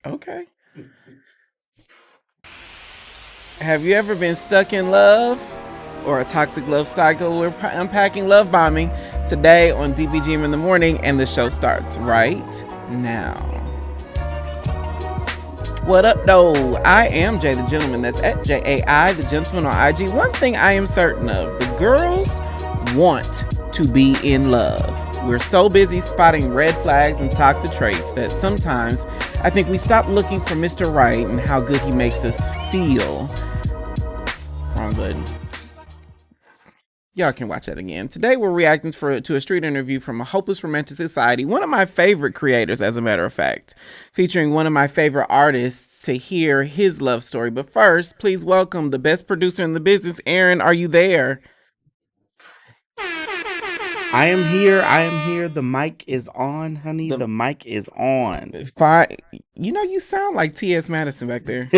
Okay. Have you ever been stuck in love or a toxic love cycle? We're unpacking love bombing today on DBGM in the morning, and the show starts right now. What up, though? I am Jay the Gentleman. That's at JAI the Gentleman on IG. One thing I am certain of, the girls want to be in love. We're so busy spotting red flags and toxic traits that sometimes I think we stop looking for Mr. Right and how good he makes us feel. Wrong button. Y'all can watch that again. Today we're reacting to a street interview from A Hopeless Romantic Society, one of my favorite creators, as a matter of fact, featuring one of my favorite artists to hear his love story. But first, please welcome the best producer in the business, Aaron. Are you there? I am here. The mic is on, honey. The mic is on. Fine. You know, you sound like T.S. Madison back there.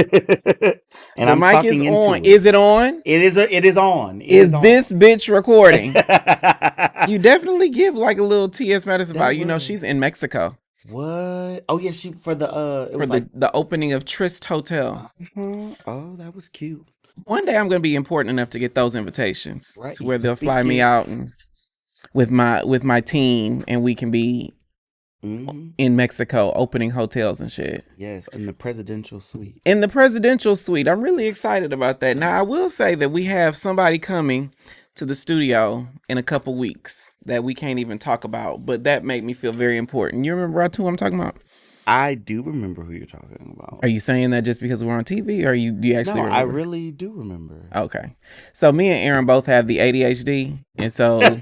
And the mic is on. Is it on? It is on. Is this bitch recording? You definitely give like a little T.S. Madison vibe. You know, she's in Mexico. What? Oh yeah, she for the the opening of Trist Hotel. Oh, that was cute. One day I'm gonna be important enough to get those invitations to where they'll fly me out and with my team, and we can be in Mexico opening hotels and shit. Yes, in the presidential suite. I'm really excited about that. Now, I will say that we have somebody coming to the studio in a couple weeks that we can't even talk about, but that made me feel very important. You remember who I'm talking about? I do remember who you're talking about. Are you saying that just because we're on TV, or do you actually remember? I really do remember. Okay. So me and Aaron both have the ADHD, and so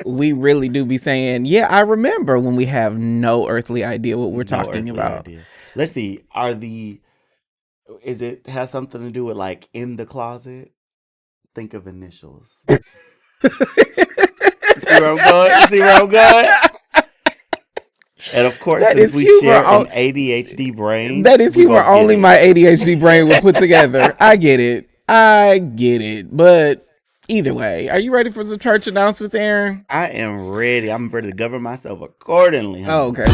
we really do be saying, yeah, I remember, when we have no earthly idea what we're talking about. Idea. Let's see. Is it has something to do with like in the closet? Think of initials. See where I'm going? And of course, since we share an ADHD brain. That is humor only my ADHD brain will put together. I get it. But either way, are you ready for some church announcements, Aaron? I am ready. I'm ready to govern myself accordingly. Oh, okay.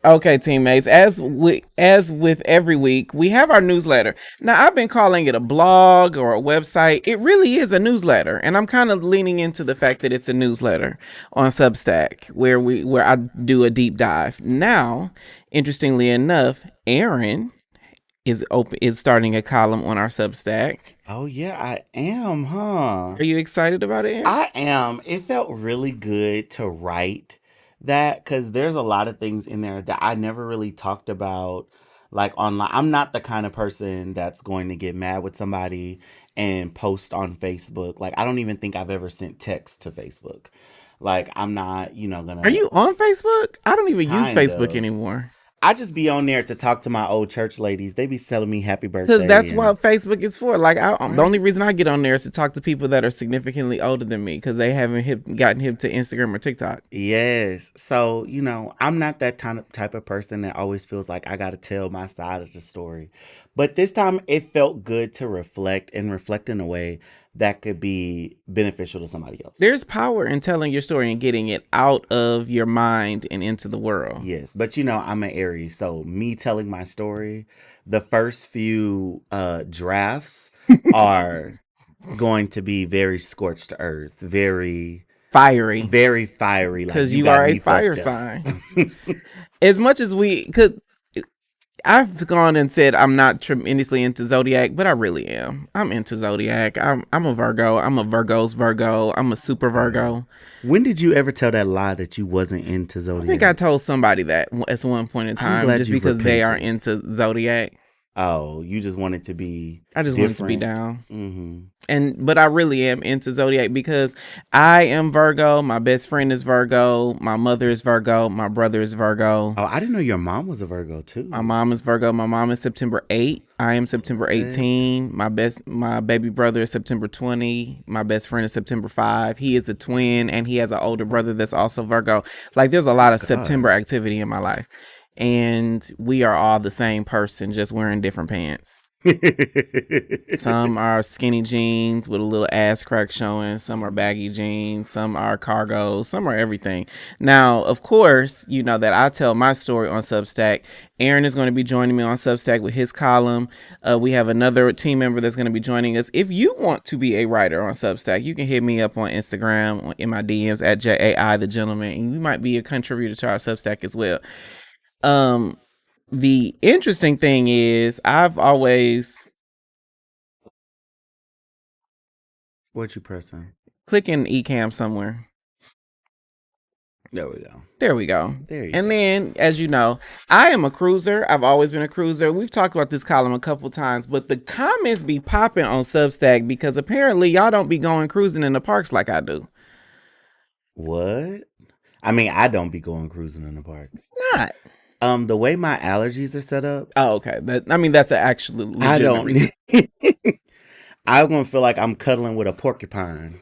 Okay, teammates, as with every week, we have our newsletter. Now, I've been calling it a blog or a website. It really is a newsletter, and I'm kind of leaning into the fact that it's a newsletter on Substack, where I do a deep dive. Now, interestingly enough, Aaron is starting a column on our Substack. Oh yeah, I am, huh? Are you excited about it, Aaron? I am. It felt really good to write that, because there's a lot of things in there that I never really talked about like online. I'm not the kind of person that's going to get mad with somebody and post on Facebook. Like, I don't even think I've ever sent text to Facebook. Like, I'm not, gonna. Are you on Facebook? I don't even use Facebook anymore. I just be on there to talk to my old church ladies. They be telling me happy birthday. Because that's what Facebook is for. Like, the only reason I get on there is to talk to people that are significantly older than me, because they haven't gotten hip to Instagram or TikTok. Yes. So, I'm not that type of person that always feels like I got to tell my side of the story. But this time it felt good to reflect in a way that could be beneficial to somebody else. There's power in telling your story and getting it out of your mind and into the world. Yes, but I'm an Aries, so me telling my story, the first few drafts are going to be very scorched earth, very fiery. Because you are a fire sign. As much as I've gone and said I'm not tremendously into Zodiac, but I really am. I'm into Zodiac. I'm a Virgo. I'm a Virgo's Virgo. I'm a super Virgo. When did you ever tell that lie that you wasn't into Zodiac? I think I told somebody that at one point in time, just because they are into Zodiac. Oh, you just wanted to be I just different. wanted to be down. Mm-hmm. But I really am into Zodiac because I am Virgo. My best friend is Virgo. My mother is Virgo. My brother is Virgo. Oh, I didn't know your mom was a Virgo too. My mom is Virgo. My mom is September 8. I am September 18. My baby brother is September 20. My best friend is September 5. He is a twin, and he has an older brother that's also Virgo. Like, there's a lot of September activity in my life. And we are all the same person, just wearing different pants. Some are skinny jeans with a little ass crack showing. Some are baggy jeans. Some are cargos. Some are everything. Now, of course, you know that I tell my story on Substack. Aaron is going to be joining me on Substack with his column. We have another team member that's going to be joining us. If you want to be a writer on Substack, you can hit me up on Instagram in my DMs at JAI the Gentleman, and you might be a contributor to our Substack as well. The interesting thing is, I've always What you pressing? clicking eCam somewhere. There we go. There we go. There you And go. then, as you know, I am a cruiser. I've always been a cruiser. We've talked about this column a couple times, but the comments be popping on Substack because apparently y'all don't be going cruising in the parks like I do. What? I mean, I don't be going cruising in the parks. Not. The way my allergies are set up. Oh, okay. That's an actually legitimate I don't reason. I'm gonna feel like I'm cuddling with a porcupine.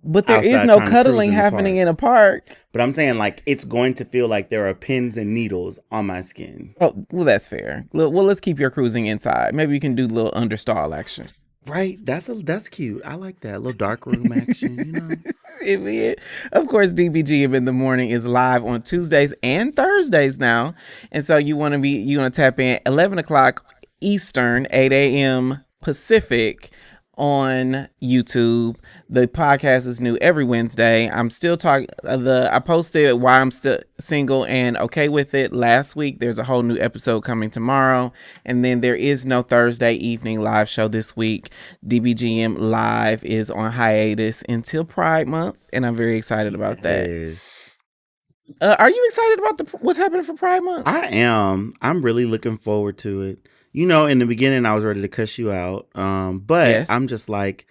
But there is no cuddling happening in a park. But I'm saying, like, it's going to feel like there are pins and needles on my skin. Oh, well, that's fair. Well, let's keep your cruising inside. Maybe you can do a little understall action. Right? That's cute. I like that. A little dark room action, you know? Of course, DBGM in the morning is live on Tuesdays and Thursdays now. And so you want to tap in 11 o'clock Eastern, 8 a.m. Pacific on YouTube. The podcast is new every Wednesday. I'm still talking. I posted why I'm still single and okay with it last week. There's a whole new episode coming tomorrow, and then there is no Thursday evening live show this week. DBGM Live is on hiatus until Pride Month, and I'm very excited about that. Are you excited about what's happening for Pride Month? I am. I'm really looking forward to it. You know, in the beginning, I was ready to cuss you out. But yes. I'm just like,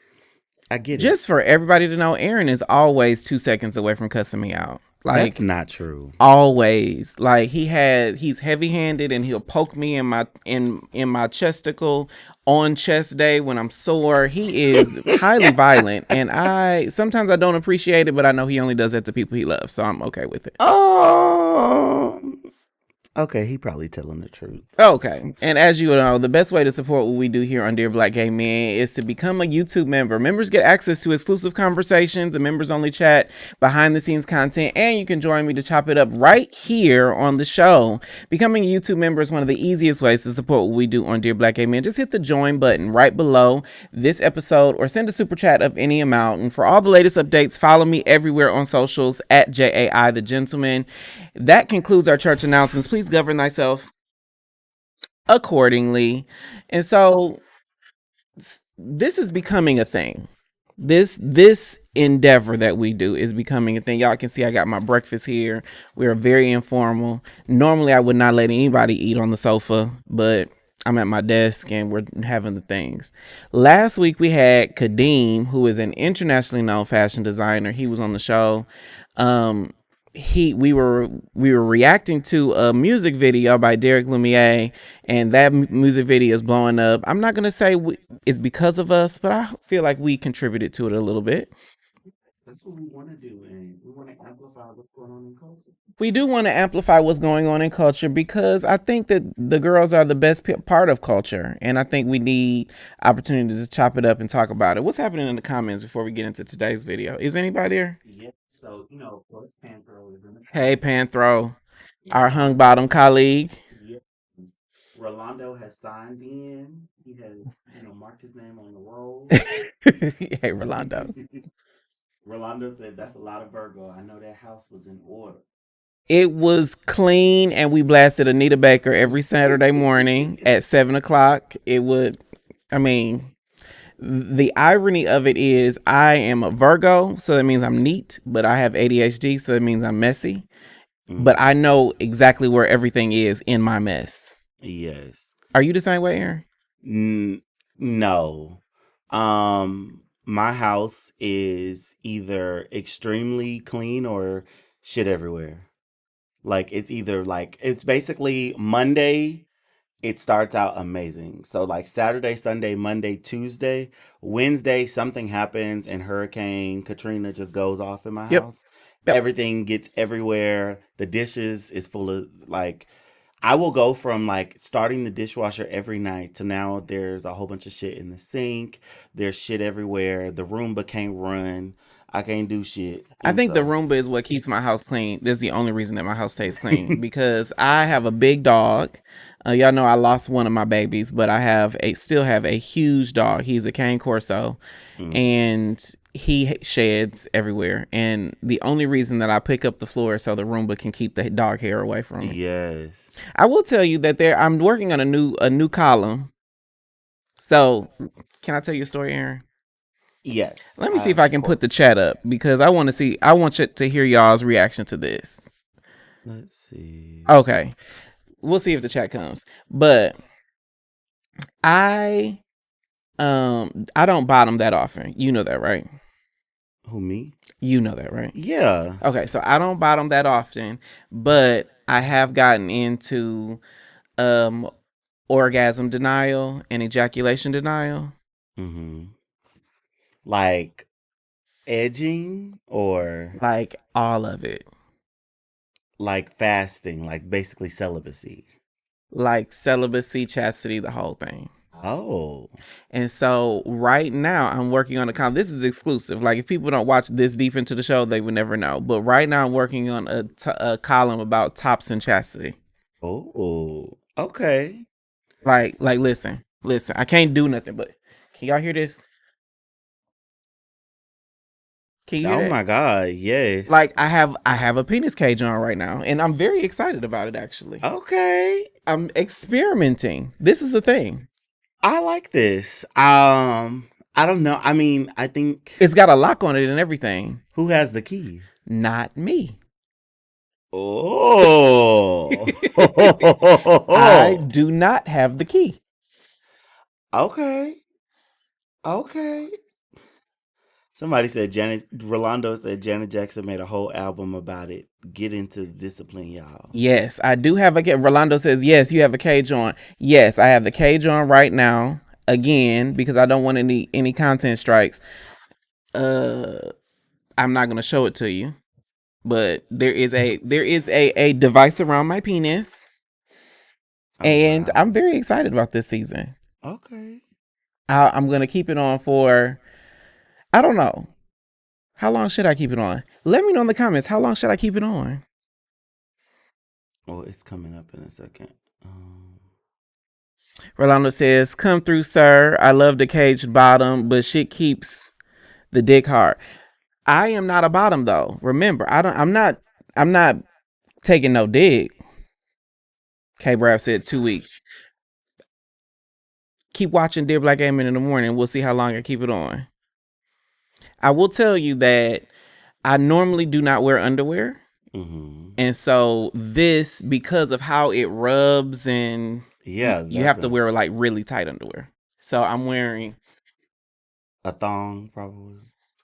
I get it. Just for everybody to know, Aaron is always 2 seconds away from cussing me out. Like, that's not true. Always. Like, he's heavy-handed and he'll poke me in my chesticle on chest day when I'm sore. He is highly violent, and sometimes I don't appreciate it, but I know he only does that to people he loves, so I'm okay with it. Okay, he probably telling the truth. Okay, and as you know, the best way to support what we do here on Dear Black Gay Men is to become a YouTube member. Members get access to exclusive conversations, a members-only chat, behind-the-scenes content, and you can join me to chop it up right here on the show. Becoming a YouTube member is one of the easiest ways to support what we do on Dear Black Gay Men. Just hit the join button right below this episode or send a super chat of any amount. And for all the latest updates, follow me everywhere on socials at JAI the Gentleman. That concludes our church announcements. Please govern thyself accordingly. And so this is becoming a thing. This endeavor that we do is becoming a thing. Y'all can see I got my breakfast here. We're very informal. Normally I would not let anybody eat on the sofa, but I'm at my desk and we're having the things. Last week we had Kadeem, who is an internationally known fashion designer. He was on the show. We were reacting to a music video by Derek Lumiere, and that music video is blowing up. I'm not gonna say it's because of us, but I feel like we contributed to it a little bit. That's what we want to do, and we want to amplify what's going on in culture. We do want to amplify what's going on in culture because I think that the girls are the best part of culture, and I think we need opportunities to chop it up and talk about it. What's happening in the comments before we get into today's video? Is anybody there? Yeah. So, you know, of course, Panthro is in the Hey, Panthro, our hung bottom colleague. Yes. Rolando has signed in. He has, marked his name on the roll. Hey, Rolando. Rolando said, that's a lot of Virgo. I know that house was in order. It was clean, and we blasted Anita Baker every Saturday morning at 7 o'clock. The irony of it is I am a Virgo, so that means I'm neat, but I have ADHD, so that means I'm messy. But I know exactly where everything is in my mess. Yes. Are you the same way, Aaron? No. My house is either extremely clean or shit everywhere. Like, it's basically Monday. It starts out amazing. So like Saturday, Sunday, Monday, Tuesday, Wednesday, something happens and Hurricane Katrina just goes off in my house. Yep. Everything gets everywhere. The dishes is full of I will go from like starting the dishwasher every night to now there's a whole bunch of shit in the sink. There's shit everywhere. The Roomba can't run. I can't do shit. I And think the so, Roomba is what keeps my house clean. That's the only reason that my house stays clean because I have a big dog. Y'all know I lost one of my babies, but I have a still have a huge dog. He's a Cane Corso, mm, and he sheds everywhere. And the only reason that I pick up the floor is so the Roomba can keep the dog hair away from me. yes. I will tell you that I'm working on a new column. So, can I tell you a story, Aaron? Yes. Let me see if I Of can put the course. chat up because I want you to hear y'all's reaction to this. Let's see. Okay. We'll see if the chat comes. But I I don't bottom that often. You know that, right? Who, me? You know that, right? Yeah. Okay, so I don't bottom that often, but I have gotten into um orgasm denial and ejaculation denial. Mm-hmm. Like edging or Like all of it. like fasting, like basically celibacy. Like celibacy, chastity, the whole thing. Oh. And so right now I'm working on a column. This is exclusive. Like if people don't watch this deep into the show, they would never know. But right now I'm working on a column about tops and chastity. Oh. Okay. Like listen. I can't do nothing. But can y'all hear this? Can you hear Oh that? my God. Yes. Like I have a penis cage on right now, and I'm very excited about it. Actually, Okay. I'm experimenting. This is a thing. I like this. I don't know. I mean, I think It's got a lock on it and everything. who has the key? Not me. Oh. I do not have the key. Okay. Okay. Somebody said Rolando said Janet Jackson made a whole album about it. Get into the discipline, y'all. Yes, I do have a cage. Rolando says, yes, you have a cage on. Yes, I have the cage on right now. Again, because I don't want any content strikes. Uh I'm not gonna show it to you. But there is a device around my penis. Oh And I'm wow. very excited about this season. Okay. I'm gonna keep it on for I don't know. How long should I keep it on? Let me know in the comments. How long should I keep it on? Oh, it's coming up in a second. Um, Rolando says, "Come through, sir. I love the caged bottom, but shit keeps the dick hard." I am not a bottom though. Remember, I'm not taking no dick. K Brad said 2 weeks. Keep watching Dear Black Amen in the morning. We'll see how long I keep it on. I will tell you that I normally do not wear underwear. mm-hmm. And so this, because of how it rubs and Yeah, you that's have to wear like really tight underwear. So I'm wearing a thong, probably.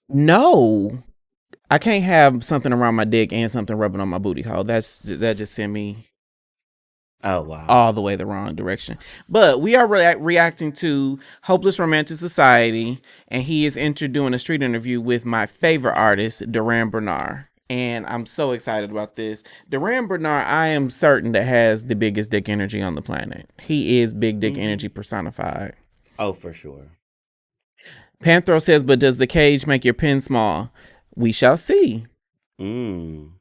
no. I can't have something around my dick and something rubbing on my booty hole. That just sent me Oh wow. all the way the wrong direction. But we are reacting to Hopeless Romantic Society, and he is doing a street interview with my favorite artist, Duran Bernard. And I'm so excited about this. Duran Bernard, I am certain that has the biggest dick energy on the planet. He is big dick Mm-hmm. energy personified. Oh, for sure. Panthro says, but does the cage make your pen small? We shall see. Mm.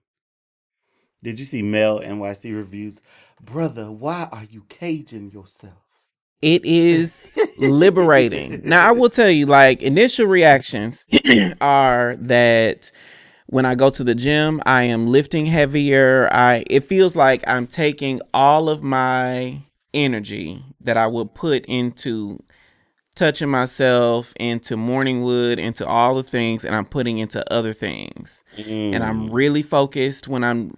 Did you see Mel NYC reviews? Brother, why are you caging yourself? It is liberating. Now, I will tell you, like, initial reactions are that when I go to the gym, I am lifting heavier. It feels like I'm taking all of my energy that I would put into touching myself, into morning wood, into all the things, and I'm putting into other things. And I'm Mm. really focused when I'm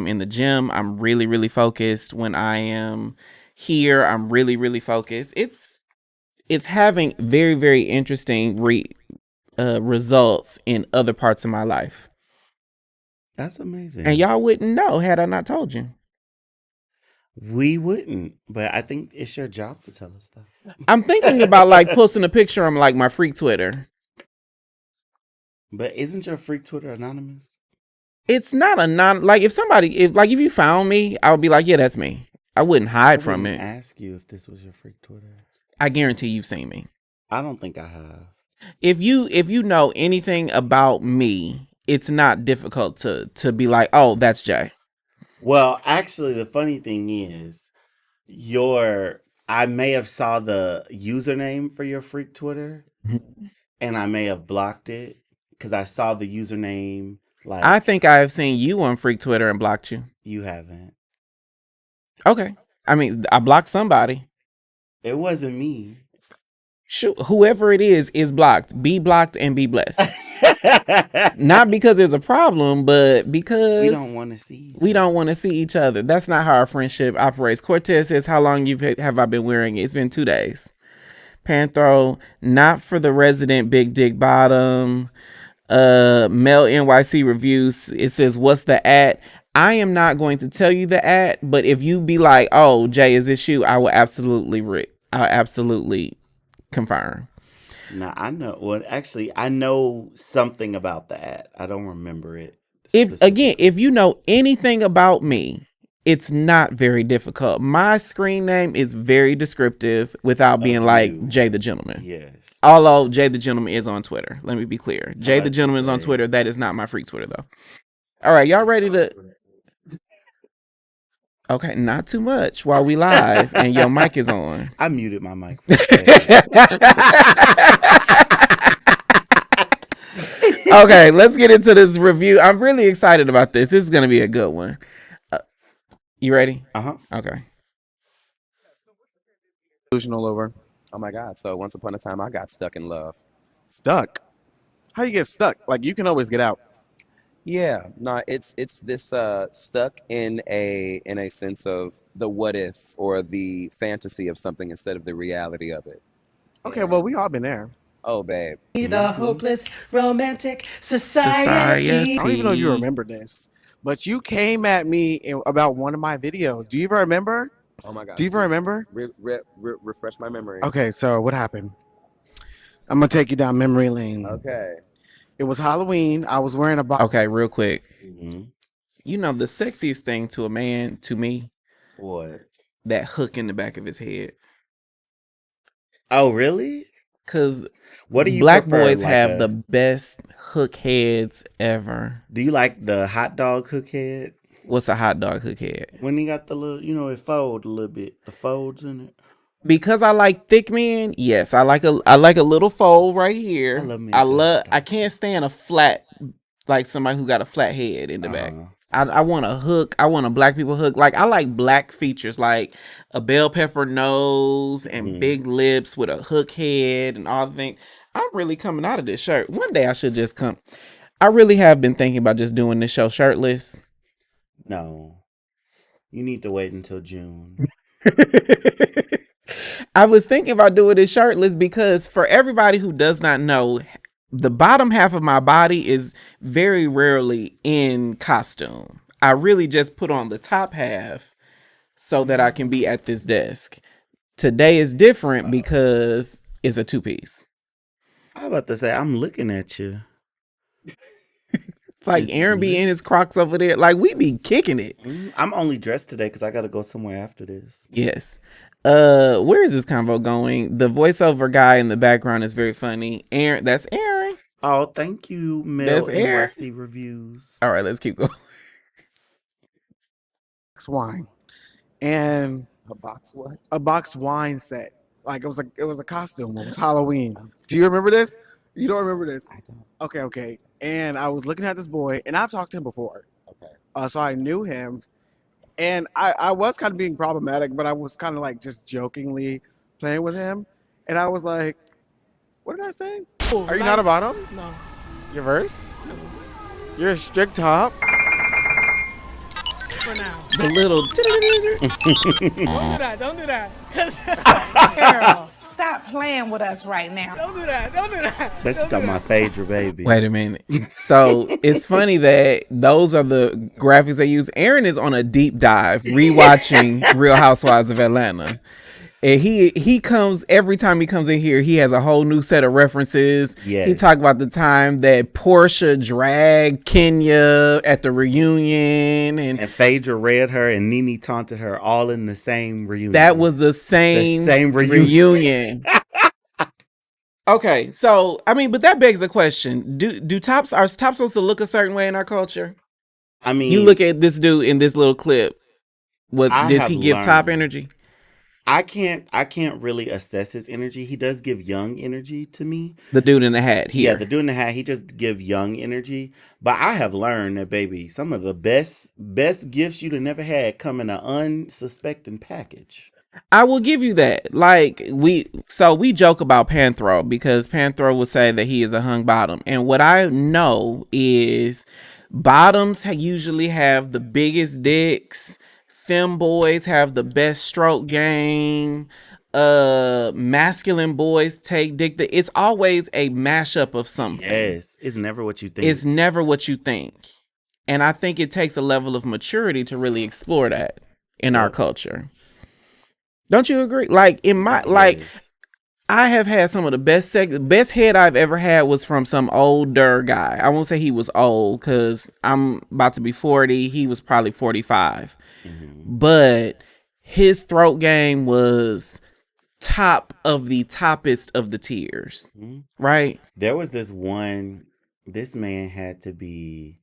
in the gym. I'm really, really focused when I am here. I'm really, really focused. It's having very, very interesting results in other parts of my life. That's And amazing. y'all wouldn't know had I not told you. We wouldn't, but I think it's your job to tell us I'm thinking about like stuff. posting a picture on like my freak Twitter. But isn't your freak Twitter anonymous? It's not a non like if you found me, I would be like, yeah, that's me. I wouldn't hide I from didn't it. ask you if this was your freak Twitter. I guarantee you've seen me. I don't think I have. If you know anything about me, it's not difficult to be like, oh, that's Jay. Well, actually, the funny thing is, I may have saw the username for your freak Twitter, and I may have blocked it because I saw the username. Like, I think I have seen you on Freak Twitter and blocked you. you haven't. Okay. I mean, I blocked somebody. It wasn't me. Shoot, whoever it is blocked. Be blocked and be blessed. Not because there's a problem, but because we don't want to see. We don't want to see each other. That's not how our friendship operates. Cortez says, "How long have I been wearing it?" It's been 2 days. Panthro, not for the resident big dick bottom. Mel NYC reviews. It says, "What's the at?" I am not going to tell you the at, but if you be like, "Oh, Jay, is this you?" I will absolutely confirm. Now I know. Well, actually, I know something about that. I don't remember it. If you know anything about me, it's not very difficult. My screen name is very descriptive without being like Jay the Gentleman. Yes. Although Jay the Gentleman is on Twitter. Let me be clear. Jay the Gentleman is on Twitter. That is not my freak Twitter though. All right, y'all ready to? Okay, not too much while we live and your mic is on. I muted my mic. Okay, let's get into this review. I'm really excited about this. This is going to be a good one. You ready? Uh-huh. Okay. Delusional over. Oh my God. So once upon a time, I got stuck in love. Stuck? How you get stuck? Like, you can always get out. Yeah, no, it's this stuck in a sense of the what if or the fantasy of something instead of the reality of it. Okay, well, we all been there. Oh, babe. The hopeless romantic society. I don't even know if you remember this, but you came at me about one of my videos. Do you even remember? Oh my God. Do you even remember? Refresh my memory. Okay, so what happened? I'm gonna take you down memory lane. Okay. It was Halloween. I was wearing a box. Okay, real quick. Mm-hmm. You know the sexiest thing to a man, to me? What? That hook in the back of his head. Oh, really? Because what do you black prefer, boys like have the best hook heads ever. Do you like the hot dog hook head? What's a hot dog hook head? When he got the little, it folds a little bit. The folds in it. Because I like thick men, yes, I like a little fold right here. I can't stand a flat, like somebody who got a flat head in the back. I want a hook. I want a black people hook. Like I like black features, like a bell pepper nose and big lips with a hook head and all the things. I'm really coming out of this shirt. One day I should just come. I really have been thinking about just doing this show shirtless. No, you need to wait until June. I was thinking about doing this shirtless because for everybody who does not know, the bottom half of my body is very rarely in costume. I really just put on the top half so that I can be at this desk. Today is different because it's a 2-piece. I was about to say, I'm looking at you. It's like Aaron be in his Crocs over there. Like we be kicking it. I'm only dressed today because I got to go somewhere after this. Yes. Where is this convo going? The voiceover guy in the background is very funny. Aaron, that's Aaron. Oh, thank you, Mel NYC reviews. All right, let's keep going. Wine. And a box what? A box wine set. Like it was a costume. It was Halloween. Do you remember this? You don't remember this? I don't. Okay. And I was looking at this boy, and I've talked to him before. Okay. So I knew him. And I was kind of being problematic, but I was kind of like just jokingly playing with him. And I was like, what did I say? Are you not a bottom? No. Your verse? No. You're a strict top? For now. The little. Don't do that. Girl, stop playing with us right now. Don't do that. That's just my favorite baby. Wait a minute. So it's funny that those are the graphics they use. Aaron is on a deep dive rewatching Real Housewives of Atlanta. And he comes every time he comes in here, he has a whole new set of references. Yes. He talked about the time that Portia dragged Kenya at the reunion, and Phaedra read her and Nene taunted her all in the same reunion. that was the same reunion. Okay, so I mean, but that begs a question: Do tops are tops supposed to look a certain way in our culture? I mean, You look at this dude in this little clip. What does he give top energy? I can't really assess his energy. He does give young energy to me. The dude in the hat here. Yeah, the dude in the hat, he just give young energy. But I have learned that, baby, some of the best gifts you'd have never had come in an unsuspecting package. I will give you that. Like we joke about Panthro because Panthro will say that he is a hung bottom. And what I know is bottoms usually have the biggest dicks. Femboys have the best stroke game. Masculine boys take dick. It's always a mashup of something. Yes, it's never what you think. It's never what you think. And I think it takes a level of maturity to really explore that in our culture. Don't you agree? Like in my I have had some of the best head I've ever had was from some older guy. I won't say he was old because I'm about to be 40. He was probably 45. But his throat game was top of the toppest of the tiers. Right? There was this man had to be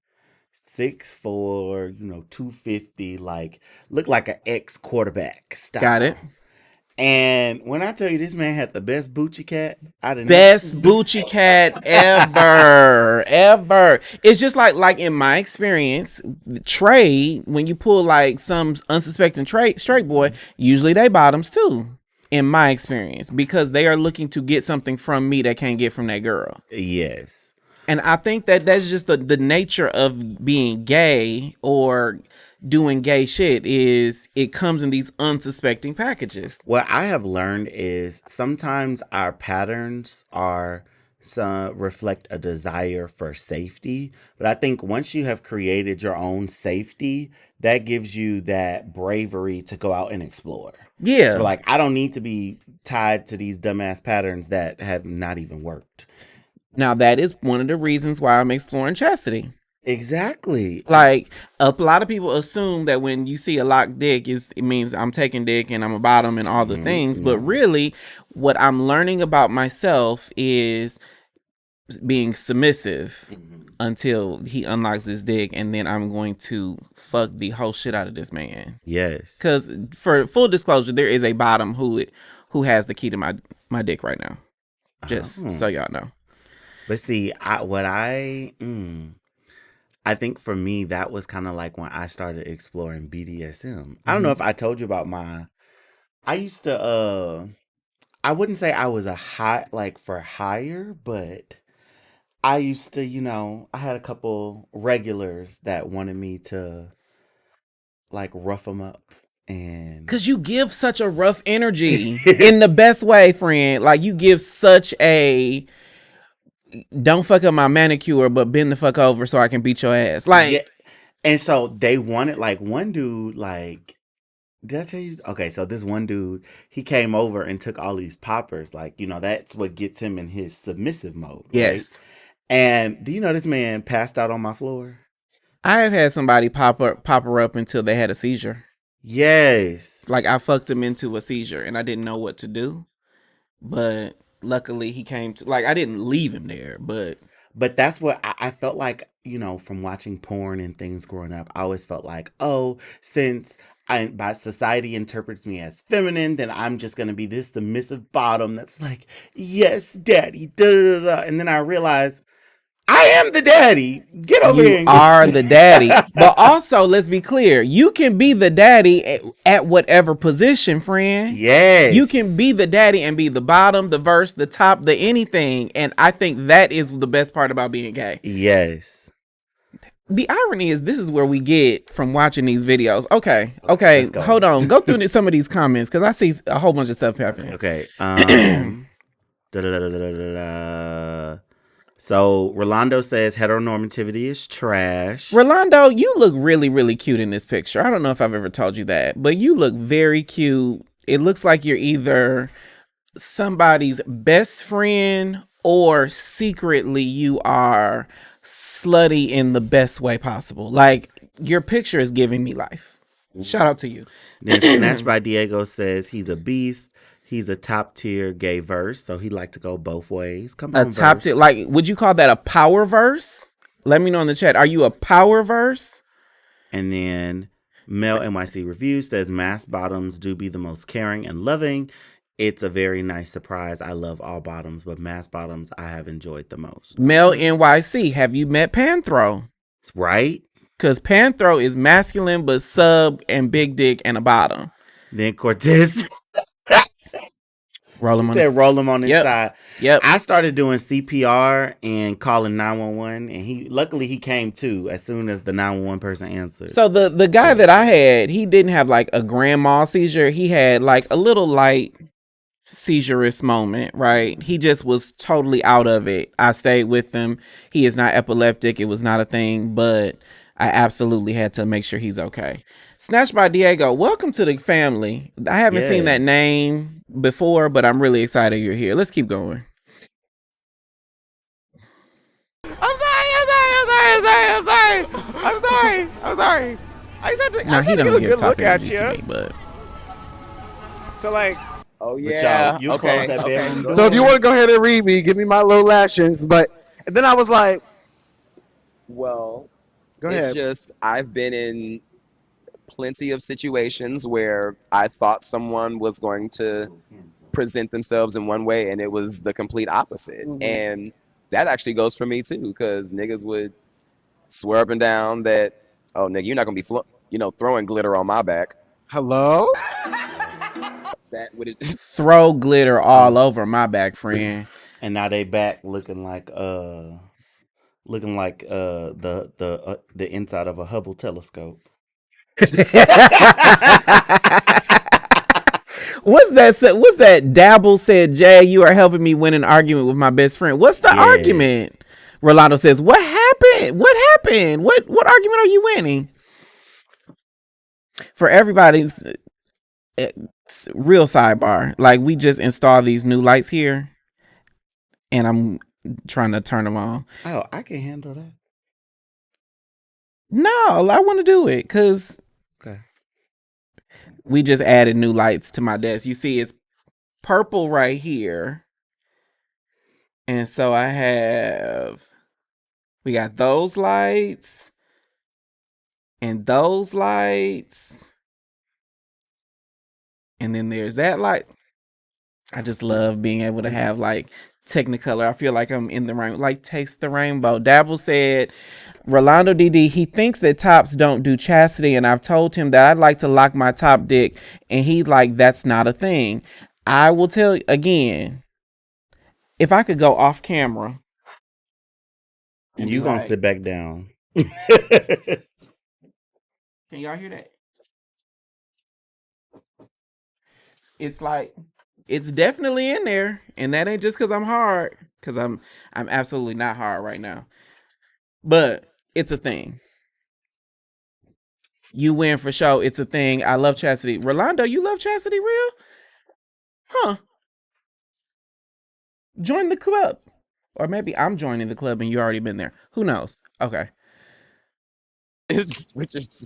6'4", 250, looked like an ex-quarterback style. Got it. And when I tell you this man had the best Bucci cat, best Bucci cat ever. It's just like in my experience, trade, when you pull like some unsuspecting straight boy, usually they bottoms too. In my experience, because they are looking to get something from me that can't get from that girl. Yes. And I think that's just the nature of being gay or doing gay shit is it comes in these unsuspecting packages. What I have learned is sometimes our patterns reflect a desire for safety. But I think once you have created your own safety, that gives you that bravery to go out and explore. Yeah. So I don't need to be tied to these dumbass patterns that have not even worked. Now, that is one of the reasons why I'm exploring chastity. Exactly. Like, a lot of people assume that when you see a locked dick, it means I'm taking dick and I'm a bottom and all the things. But really, what I'm learning about myself is being submissive until he unlocks his dick, and then I'm going to fuck the whole shit out of this man. Yes. Because for full disclosure, there is a bottom who has the key to my dick right now. Just so y'all know. But see, I think for me, that was kind of like when I started exploring BDSM. I don't know if I told you about I used to, I wouldn't say I was for hire, but I used to, I had a couple regulars that wanted me to rough them up. And because you give such a rough energy in the best way, friend. Like you give such a don't fuck up my manicure, but bend the fuck over so I can beat your ass. Yeah. And so they wanted one dude, did I tell you? Okay, so this one dude, he came over and took all these poppers. That's what gets him in his submissive mode. Yes. Right? And do you know this man passed out on my floor? I have had somebody pop her up until they had a seizure. Yes. I fucked him into a seizure and I didn't know what to do. But luckily he came to, I didn't leave him there, but that's what I felt like, from watching porn and things growing up. I always felt like, since by society interprets me as feminine, then I'm just going to be this submissive bottom that's like, yes, daddy, da da da. And then I realized I am the daddy. Get over here. You are the daddy. But also, let's be clear. You can be the daddy at whatever position, friend. Yes. You can be the daddy and be the bottom, the verse, the top, the anything. And I think that is the best part about being gay. Yes. The irony is this is where we get from watching these videos. Okay. Hold on. Go through some of these comments because I see a whole bunch of stuff happening. Okay. So Rolando says heteronormativity is trash. Rolando, you look really, really cute in this picture. I don't know if I've ever told you that, but you look very cute It looks like you're either somebody's best friend or secretly you are slutty in the best way possible. Like, your picture is giving me life. Shout out to you. Then Snatched by Diego says he's a beast. He's a top tier gay verse, so he like to go both ways. Come A on, top verse. tier, like, would you call that a power verse? Let me know in the chat. Are you a power verse? And then Mel NYC Review says mass bottoms do be the most caring and loving. It's a very nice surprise. I love all bottoms, but mass bottoms I have enjoyed the most. Mel NYC, have you met Panthro? Right? Because Panthro is masculine but sub and big dick and a bottom. Then Cortez Roll him on said roll him on his Yep. side. Yep. I started doing CPR and calling 911, and luckily he came too as soon as the 911 person answered. So the guy that I had, he didn't have like a grand mal seizure. He had like a little light seizurous moment, right? He just was totally out of it. I stayed with him. He is not epileptic. It was not a thing, but I absolutely had to make sure he's okay. Snatched by Diego, welcome to the family. I haven't seen that name before, but I'm really excited you're here. Let's keep going. I'm sorry. I just had to. Now, he get don't a give good top look at energy you. to me, but So like, Oh But yeah. y'all, you close that bedroom door. so if you want to go ahead and read me, give me my little lashings. But and then I was like, Well, go it's ahead. just I've been in plenty of situations where I thought someone was going to present themselves in one way and it was the complete opposite. Mhm. And that actually goes for me too, because niggas would swear up and down that, oh nigga, you're not gonna be throwing glitter on my back. Hello. That would throw glitter all over my back, friend. And now they back looking like the inside of a Hubble telescope. What's that? Dabble said, Jay, you are helping me win an argument with my best friend. What's the argument? Rolando says, what happened? What argument are you winning? For everybody's real sidebar, like, we just installed these new lights here and I'm trying to turn them on. Oh, I can handle that. No, I want to do it because we just added new lights to my desk. You see, it's purple right here. And so we got those lights and those lights. And then there's that light. I just love being able to have like Technicolor. I feel like I'm in the rainbow, like taste the rainbow. Dabble said, Rolando DD, he thinks that tops don't do chastity, and I've told him that I'd like to lock my top dick, and he like, that's not a thing. I will tell you again, if I could go off camera. You gonna sit back down. Can y'all hear that? It's like, it's definitely in there, and that ain't just because I'm hard, because I'm absolutely not hard right now. But it's a thing. You win for sure. It's a thing. I love chastity. Rolando, you love chastity real? Huh. Join the club. Or maybe I'm joining the club and you already been there. Who knows? Okay.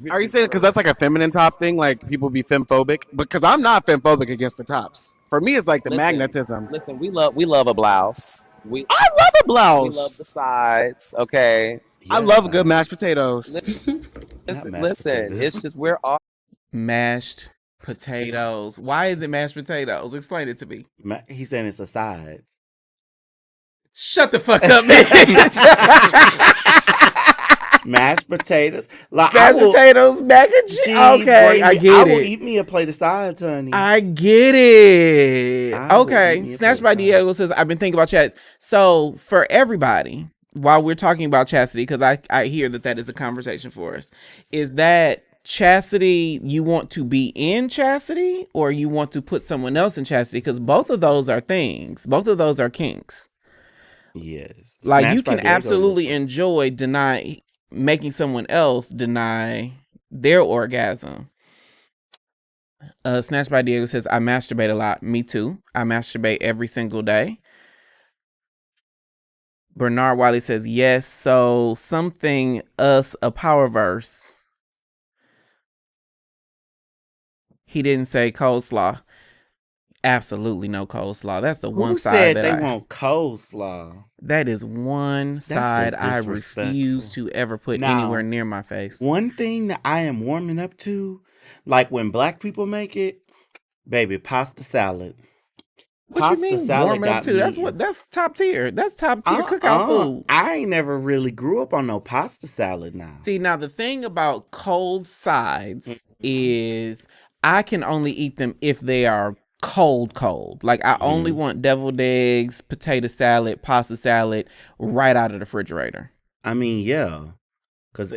Are you saying because that's like a feminine top thing, like people be femphobic? Because I'm not femphobic against the tops. For me, it's like the magnetism. Listen, we love a blouse. I love a blouse. We love the sides. Okay. I love good mashed potatoes. Listen, it's just we're all mashed potatoes. Why is it mashed potatoes? Explain it to me. He's saying it's a side. Shut the fuck up, man. Mashed potatoes. Like, potatoes, mac and cheese. Okay, I get it. I will eat me a plate of sides, honey. I get it. Okay. Snatched by Diego says, I've been thinking about chastity. So for everybody, while we're talking about chastity, because I hear that is a conversation for us, is that chastity, you want to be in chastity or you want to put someone else in chastity? Because both of those are things. Both of those are kinks. Yes. Like, Snatched you by can Diego absolutely enjoy making someone else deny their orgasm. Snatched by Diego says, I masturbate a lot. Me too. I masturbate every single day. Bernard Wiley says, yes, so something us a power verse. He didn't say coleslaw. Absolutely no coleslaw. That's the one Who side said that they want coleslaw? that is one side just I refuse disrespectful. to ever put Now, anywhere near my face. One thing that I am warming up to, like when black people make it, baby, pasta salad. What Pasta you mean salad warming up got to? me. That's top tier. That's top tier cookout food. I ain't never really grew up on no pasta salad now. See, now the thing about cold sides is I can only eat them if they are cold. Like I only want deviled eggs, potato salad, pasta salad right out of the refrigerator. I mean, yeah. Because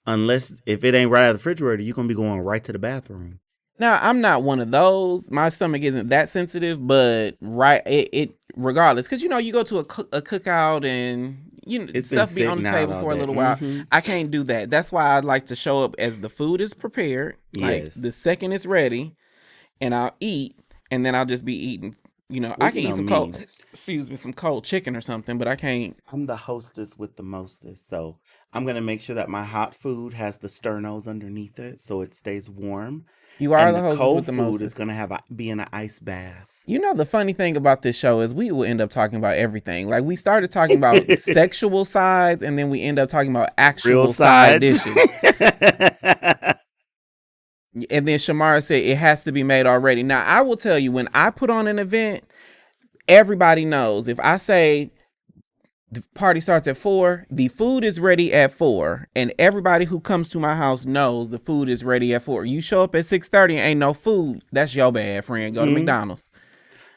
unless if it ain't right out of the refrigerator, you're going to be going right to the bathroom. Now, I'm not one of those. My stomach isn't that sensitive, but it regardless, because you go to a cookout and It's stuff be on the table for a little while. I can't do that. That's why I like to show up as the food is prepared. Like the second it's ready, and I'll eat, and then I'll just be eating. I can eat some cold, some cold chicken or something, but I can't. I'm the hostess with the mostest, so I'm gonna make sure that my hot food has the sternos underneath it, so it stays warm. You are and the hostess cold with the food mostest. is gonna be in an ice bath. The funny thing about this show is we will end up talking about everything. Like we started talking about sexual sides, and then we end up talking about actual side dishes. And then Shamara said it has to be made already. Now I will tell you, when I put on an event, everybody knows if I say the party starts at 4, the food is ready at 4, and everybody who comes to my house knows the food is ready at 4. You show up at 6:30 and ain't no food, that's your bad, friend. Go to McDonald's.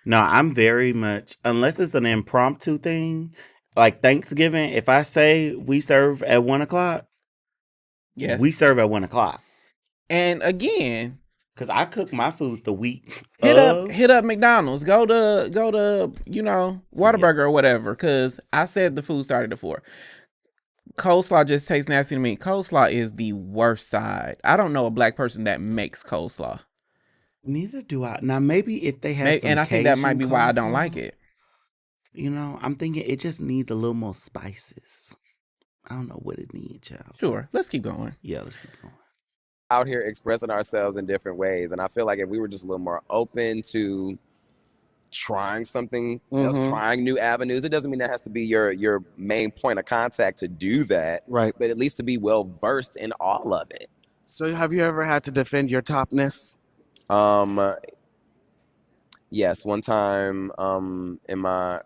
No, I'm very much, unless it's an impromptu thing, like Thanksgiving. If I say we serve at 1:00, yes, we serve at 1:00. And again, because I cook my food the week. Hit up McDonald's. Go to Whataburger or whatever. Because I said the food started at 4. Coleslaw just tastes nasty to me. Coleslaw is the worst side. I don't know a black person that makes coleslaw. Neither do I. Now maybe if they have some and I think that might be why I don't like it. I'm thinking it just needs a little more spices. I don't know what it needs, y'all. Sure. Let's keep going. Yeah, let's keep going. Out here expressing ourselves in different ways, and I feel like if we were just a little more open to trying something else, trying new avenues, it doesn't mean that has to be your main point of contact to do that, right? But at least to be well versed in all of it. So have you ever had to defend your topness? Yes, one time in my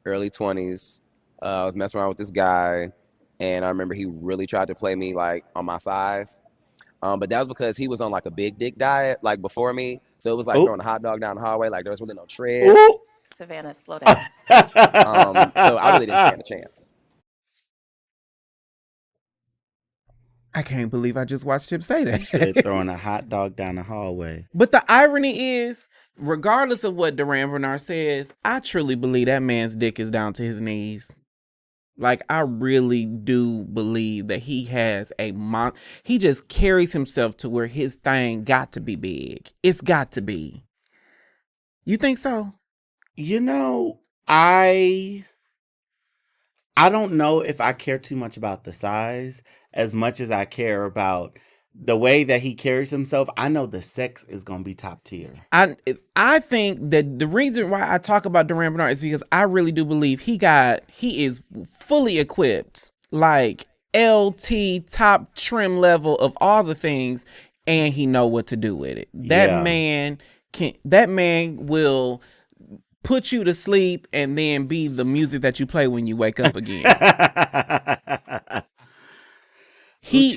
early 20s, I was messing around with this guy, and I remember he really tried to play me like on my size. But that was because he was on like a big dick diet, like before me. So it was like throwing a hot dog down the hallway, like there was really no tread. Savannah, slow down. So I really didn't stand a chance. I can't believe I just watched him say that. He said throwing a hot dog down the hallway. But the irony is, regardless of what Duran Bernard says, I truly believe that man's dick is down to his knees. Like, I really do believe that he has he just carries himself to where his thing got to be big. It's got to be. You think so? I don't know if I care too much about the size as much as I care about the way that he carries himself. I know the sex is going to be top tier. I think that the reason why I talk about Duran Bernard is because I really do believe he is fully equipped, like LT top trim level of all the things, and he know what to do with it. That man will put you to sleep and then be the music that you play when you wake up again.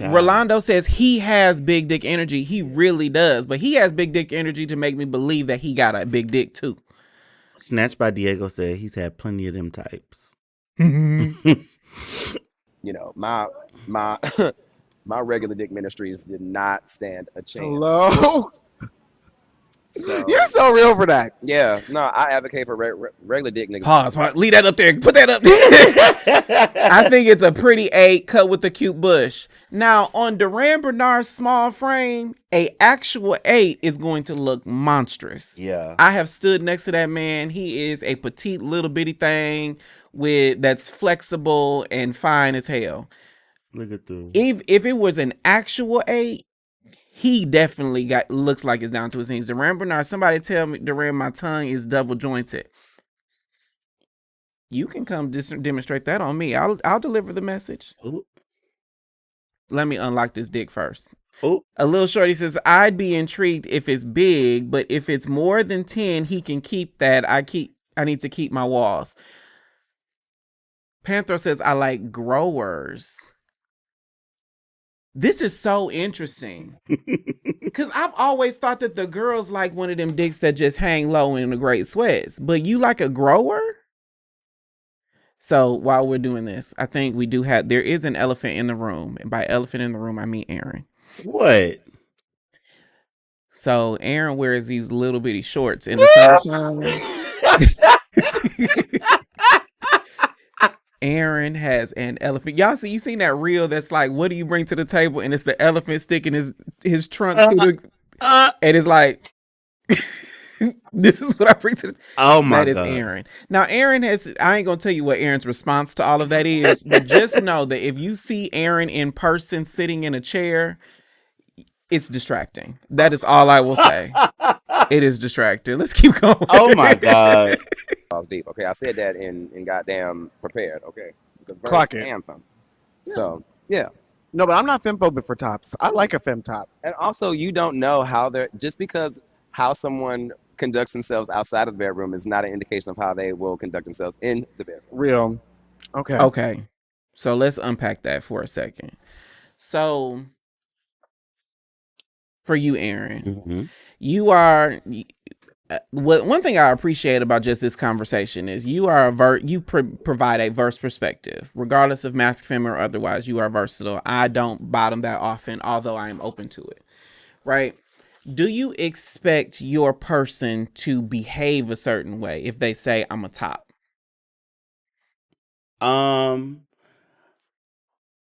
Rolando says he has big dick energy. He really does, but he has big dick energy to make me believe that he got a big dick too. Snatched by Diego said he's had plenty of them types. My my regular dick ministries did not stand a chance. Hello. So You're so real for that. yeah, no, I advocate for regular dick niggas. Pause. Leave that up there. Put that up there. I think it's a pretty 8 cut with a cute bush. Now, on Duran Bernard's small frame, a actual 8 is going to look monstrous. Yeah. I have stood next to that man. He is a petite little bitty thing that's flexible and fine as hell. Look at the. If it was an actual 8, he definitely looks like it's down to his knees. Duran Bernard, somebody tell me, Duran, my tongue is double jointed. You can come demonstrate that on me. I'll deliver the message. Ooh. Let me unlock this dick first. Ooh. A little shorty says, I'd be intrigued if it's big, but if it's more than 10, he can keep that. I need to keep my walls. Panther says, I like growers. This is so interesting. Because I've always thought that the girls like one of them dicks that just hang low in the great sweats. But you like a grower? So while we're doing this, I think there is an elephant in the room. And by elephant in the room, I mean Aaron. What? So Aaron wears these little bitty shorts in the summertime. Aaron has an elephant. Y'all you seen that reel that's like, what do you bring to the table? And it's the elephant sticking his trunk through and it's like, this is what I bring to the Oh my God. That is Aaron. Now Aaron I ain't gonna tell you what Aaron's response to all of that is, but just know that if you see Aaron in person sitting in a chair, it's distracting. That is all I will say. It is distracting. Let's keep going. Oh my God. I was deep. Okay, I said that in goddamn prepared. Okay, the verse Clock it. anthem. So yeah. No, but I'm not femphobic for tops. I like a fem top. And also, you don't know how just because how someone conducts themselves outside of the bedroom is not an indication of how they will conduct themselves in the bedroom. Real. Okay. Okay. So let's unpack that for a second. So for you, Aaron, you are one thing I appreciate about just this conversation is you are provide a verse perspective, regardless of masc, fem, or otherwise. You are versatile. I don't bottom that often, although I am open to it. Right? Do you expect your person to behave a certain way if they say I'm a top?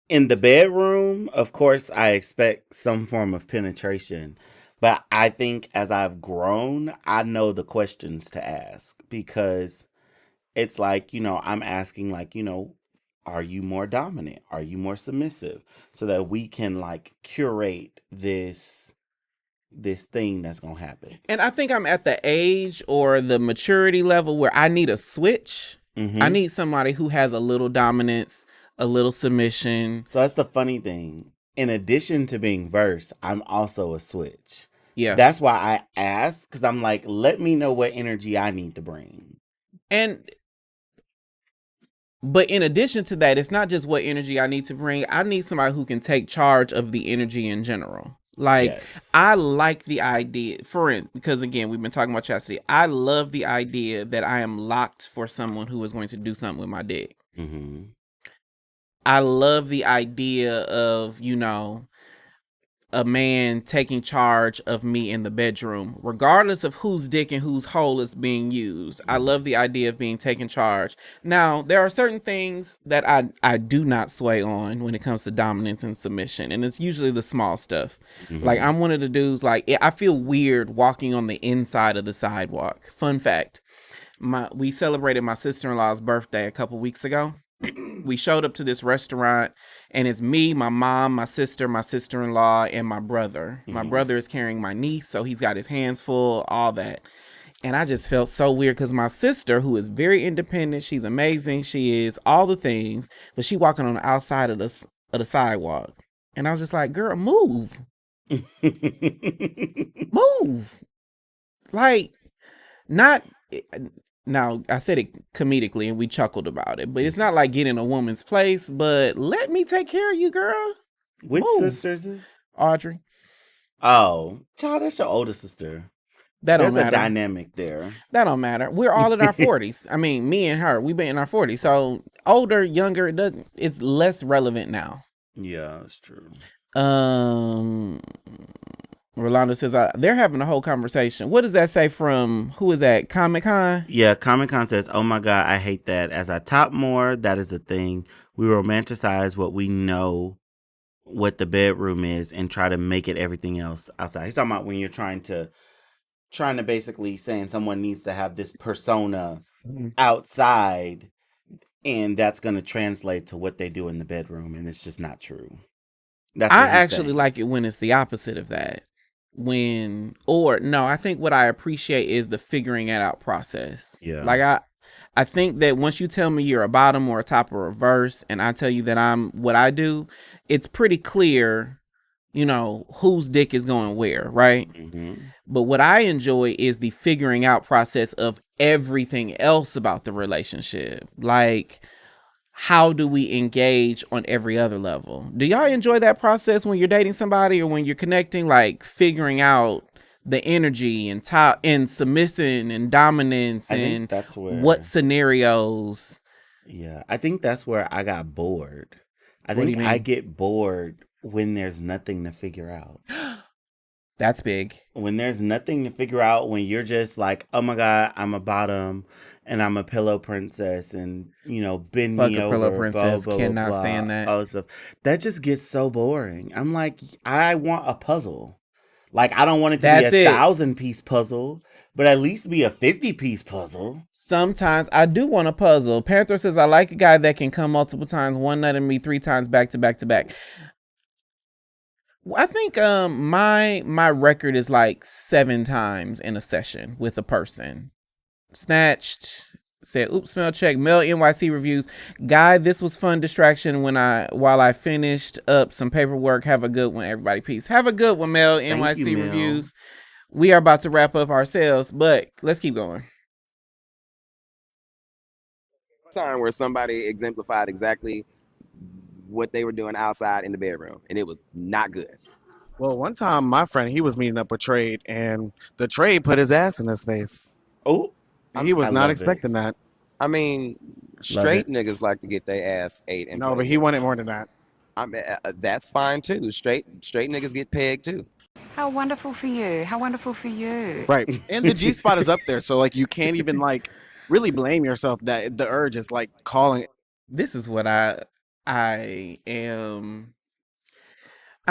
In the bedroom, of course, I expect some form of penetration. But I think as I've grown, I know the questions to ask because it's like, I'm asking like, are you more dominant? Are you more submissive? So that we can like curate this thing that's going to happen. And I think I'm at the age or the maturity level where I need a switch. I need somebody who has a little dominance, a little submission. So that's the funny thing. In addition to being verse, I'm also a switch. Yeah. That's why I ask, because I'm like, let me know what energy I need to bring. But in addition to that, it's not just what energy I need to bring. I need somebody who can take charge of the energy in general. Like, yes. I like the idea, because again, we've been talking about chastity. I love the idea that I am locked for someone who is going to do something with my dick. I love the idea of, a man taking charge of me in the bedroom, regardless of whose dick and whose hole is being used. I love the idea of being taken charge. Now, there are certain things that I do not sway on when it comes to dominance and submission, and it's usually the small stuff. Like, I'm one of the dudes, like, I feel weird walking on the inside of the sidewalk. Fun fact, we celebrated my sister-in-law's birthday a couple weeks ago. We showed up to this restaurant and it's me, my mom, my sister-in-law, and my brother. My brother is carrying my niece, so he's got his hands full, all that. And I just felt so weird because my sister, who is very independent, she's amazing, she is all the things, but she walking on the outside of the sidewalk. And I was just like, girl, move. Move. Like, not... Now, I said it comedically and we chuckled about it, but it's not like getting a woman's place, but let me take care of you, girl. Which sister is this? Audrey. Oh, child, that's your older sister. That don't matter. There's a dynamic there. That don't matter. We're all in our 40s. I mean, me and her, we've been in our 40s. So older, younger, it's less relevant now. Yeah, that's true. Rolando says they're having a whole conversation. What does that say from, who is that, Comic Con? Yeah, Comic Con says, "Oh my God, I hate that. As I top more, that is the thing. We romanticize what we know, what the bedroom is, and try to make it everything else outside." He's talking about when you're trying to basically saying someone needs to have this persona outside, and that's going to translate to what they do in the bedroom, and it's just not true. That's I what he's actually saying. like it when it's the opposite of that. I think what I appreciate is the figuring it out process. Yeah. Like I think that once you tell me you're a bottom or a top or a verse, and I tell you that I'm what I do, it's pretty clear, whose dick is going where, right? Mm-hmm. But what I enjoy is the figuring out process of everything else about the relationship. Like, how do we engage on every other level? Do y'all enjoy that process when you're dating somebody or when you're connecting, like figuring out the energy and top and submission and dominance and that's where, what scenarios? Yeah, I think that's where I got bored. I What do think you I mean? get bored when there's nothing to figure out. That's big. When there's nothing to figure out, when you're just like, oh my God, I'm a bottom and I'm a pillow princess and, bend Fuck me a pillow over, blah, princess. blah, blah, Cannot blah, stand that. all this stuff. That just gets so boring. I'm like, I want a puzzle. Like, I don't want it to That's be a it. 1,000-piece puzzle, but at least be a 50-piece puzzle. Sometimes I do want a puzzle. Panther says, I like a guy that can come multiple times, one nut in me 3 times back to back to back. I think my record is like 7 times in a session with a person. Snatched said, oops, smell check. Mel NYC reviews. Guy, this was fun distraction while I finished up some paperwork. Have a good one, everybody. Peace. Have a good one, Mel NYC Mel. reviews. We are about to wrap up ourselves, but let's keep going. Time where somebody exemplified exactly what they were doing outside in the bedroom, and it was not good. Well, one time my friend, he was meeting up with Trade, and the Trade put his ass in his face. Oh, he was not expecting that. I mean, straight niggas like to get their ass ate. And no, but he wanted more than that. I mean, that's fine too. Straight niggas get pegged too. How wonderful for you. How wonderful for you. Right. And the G spot is up there. So like you can't even like really blame yourself that the urge is like calling. This is what I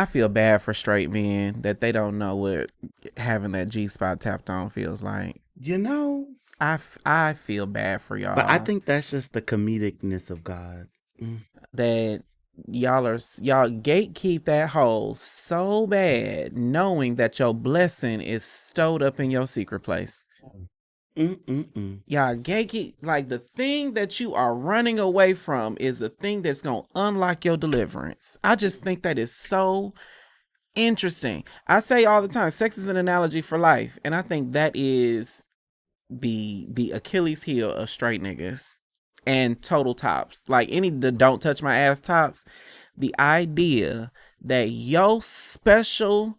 feel bad for straight men that they don't know what having that G spot tapped on feels like. I feel bad for y'all. But I think that's just the comedicness of God. That y'all gatekeep that hole so bad, knowing that your blessing is stowed up in your secret place. Y'all gatekeep, like the thing that you are running away from is the thing that's gonna unlock your deliverance. I just think that is so interesting. I say all the time, sex is an analogy for life, and I think that is the Achilles heel of straight niggas and total tops. Like the don't touch my ass tops. The idea that your special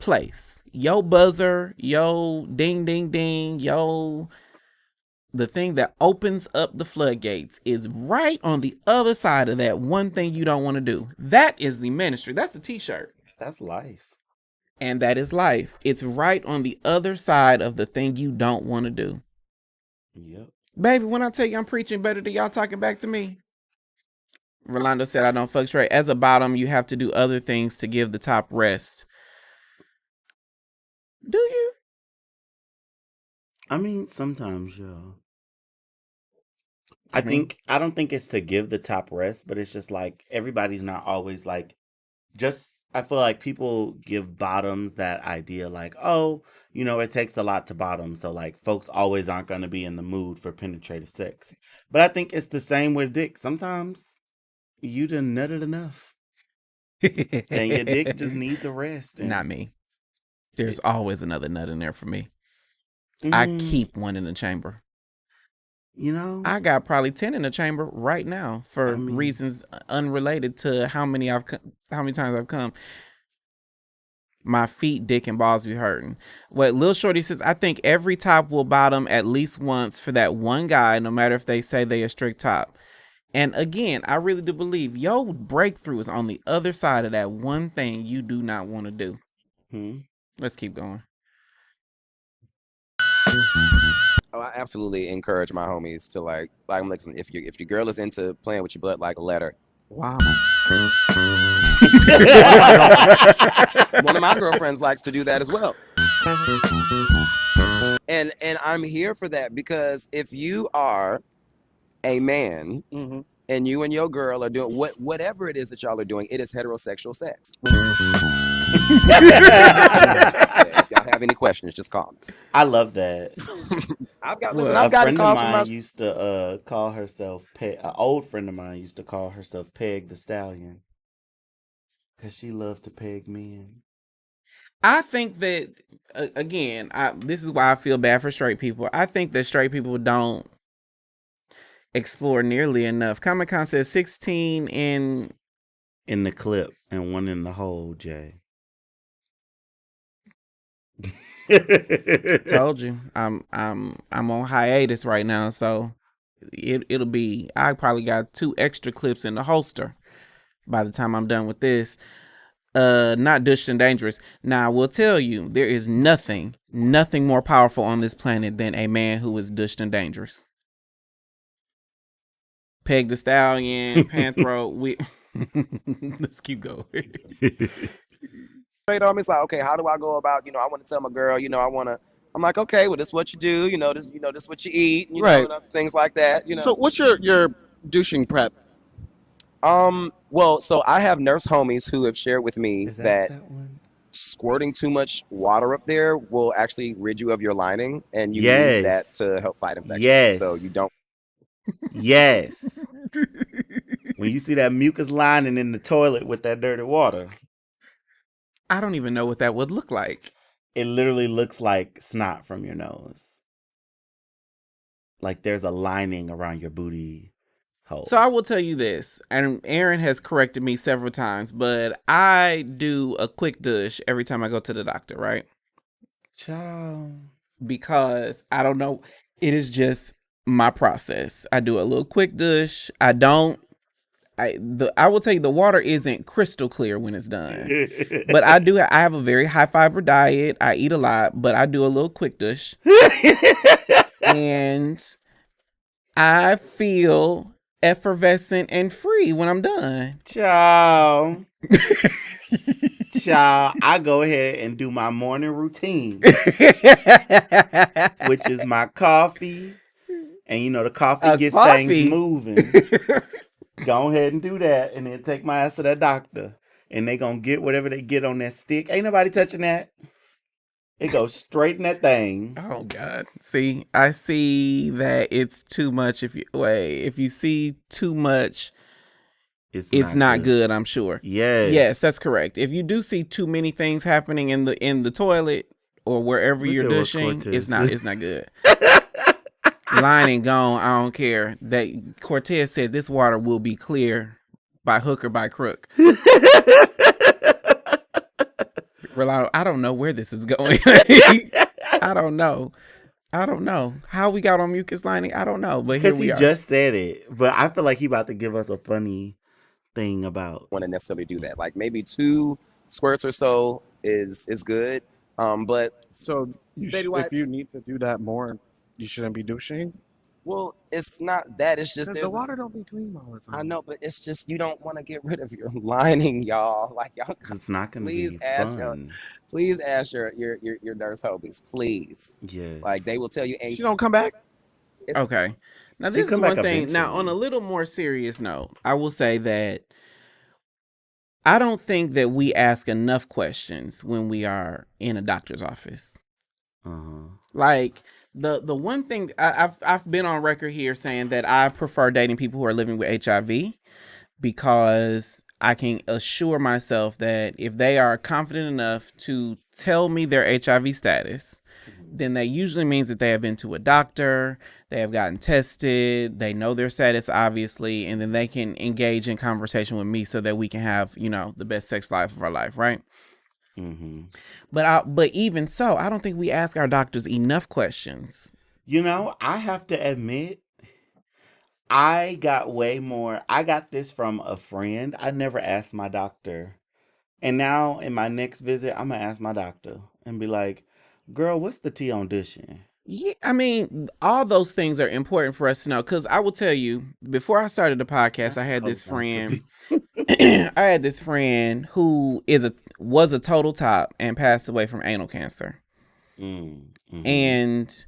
place, your buzzer, your ding ding ding, the thing that opens up the floodgates is right on the other side of that one thing you don't want to do. That is the ministry. That's the t-shirt. That's life. And that is life. It's right on the other side of the thing you don't want to do. Yep. Baby, when I tell you I'm preaching better than y'all talking back to me. Rolando said I don't fuck straight. As a bottom, you have to do other things to give the top rest. Do you? I mean, sometimes, yeah. I don't think it's to give the top rest, but it's just like everybody's not always like I feel like people give bottoms that idea like, oh, it takes a lot to bottom. So like folks always aren't going to be in the mood for penetrative sex. But I think it's the same with dick. Sometimes you done nutted enough. And your dick just needs a rest. Not me. There's always another nut in there for me. I keep one in the chamber. I got probably 10 in the chamber right now for reasons unrelated to how many times I've come. My feet, dick, and balls be hurting. What Lil Shorty says, I think every top will bottom at least once for that one guy, no matter if they say they a strict top. And again, I really do believe your breakthrough is on the other side of that one thing you do not want to do. Let's keep going. Oh, I absolutely encourage my homies to like listen, if your girl is into playing with your butt, like let her. Wow. One of my girlfriends likes to do that as well. And I'm here for that, because if you are a man and you and your girl are doing whatever it is that y'all are doing, it is heterosexual sex. If y'all have any questions, just call me. I love that. I've got A friend calls of from mine used to call herself an old friend of mine used to call herself Peg the Stallion, because she loved to peg men. I think that again, this is why I feel bad for straight people. I think that straight people don't explore nearly enough. Comic Con says 16 in the clip and one in the hole, Jay. Told you, I'm on hiatus right now, so it'll be. I probably got 2 extra clips in the holster by the time I'm done with this. Not douched and dangerous. Now I will tell you, there is nothing more powerful on this planet than a man who is douched and dangerous. Peg the Stallion, Panthro. Let's keep going. straight on me. It's like, okay, how do I go about, I want to tell my girl, I'm like, okay, well, this is what you do, this is what you eat, Right. Things like that, So what's your douching prep? Well, so I have nurse homies who have shared with me Is that that one? squirting too much water up there will actually rid you of your lining, and you Yes. need that to help fight infection. Yes. So you don't. Yes. When you see that mucus lining in the toilet with that dirty water, I don't even know what that would look like. it literally looks like snot from your nose. Like there's a lining around your booty hole. So I will tell you this, and Aaron has corrected me several times, but I do a quick douche every time I go to the doctor, right? Ciao. Because I don't know, it is just my process. I do a little quick douche. I will tell you, the water isn't crystal clear when it's done. But I have a very high fiber diet. I eat a lot, but I do a little quick douche. And I feel effervescent and free when I'm done. Ciao. Ciao. I go ahead and do my morning routine, which is my coffee. And the coffee gets things moving. Go ahead and do that, and then take my ass to that doctor, and they gonna get whatever they get on that stick. Ain't nobody touching that. It goes straight in that thing. Oh God! See, I see that it's too much. If you see too much, it's not good. I'm sure. Yes, that's correct. If you do see too many things happening in the toilet or wherever you're douching, it's not good. Lining gone. I don't care. That Cortez said this water will be clear by hook or by crook. Rolando, I don't know where this is going. I don't know how we got on mucus lining. I don't know, but here we are. Because he just said it, but I feel like he about to give us a funny thing about. Want to necessarily do that. Like maybe 2 squirts or so is good. But So if you need to do that more, you shouldn't be douching. well, it's not that. It's just The water don't be clean all the time. I know, but it's just you don't want to get rid of your lining, y'all. Like y'all. It's not gonna Please be ask fun. Please ask your nurse homies, please. Yes. Like they will tell you. She don't come back. Okay. Now this is one thing. Now on a little more serious note, I will say that I don't think that we ask enough questions when we are in a doctor's office. Like the one thing I've been on record here saying that I prefer dating people who are living with HIV, because I can assure myself that if they are confident enough to tell me their HIV status, then that usually means that they have been to a doctor, they have gotten tested, they know their status, obviously, and then they can engage in conversation with me so that we can have, the best sex life of our life, right? But even so, I don't think we ask our doctors enough questions. I have to admit, I got way more. I got this from a friend. I never asked my doctor. And now in my next visit, I'm going to ask my doctor. and be like, girl, what's the tea on Dushing? Yeah, I mean, all those things are important for us to know. Because I will tell you, before I started the podcast, I had this friend. I had this friend who was a total top and passed away from anal cancer. Mm-hmm. And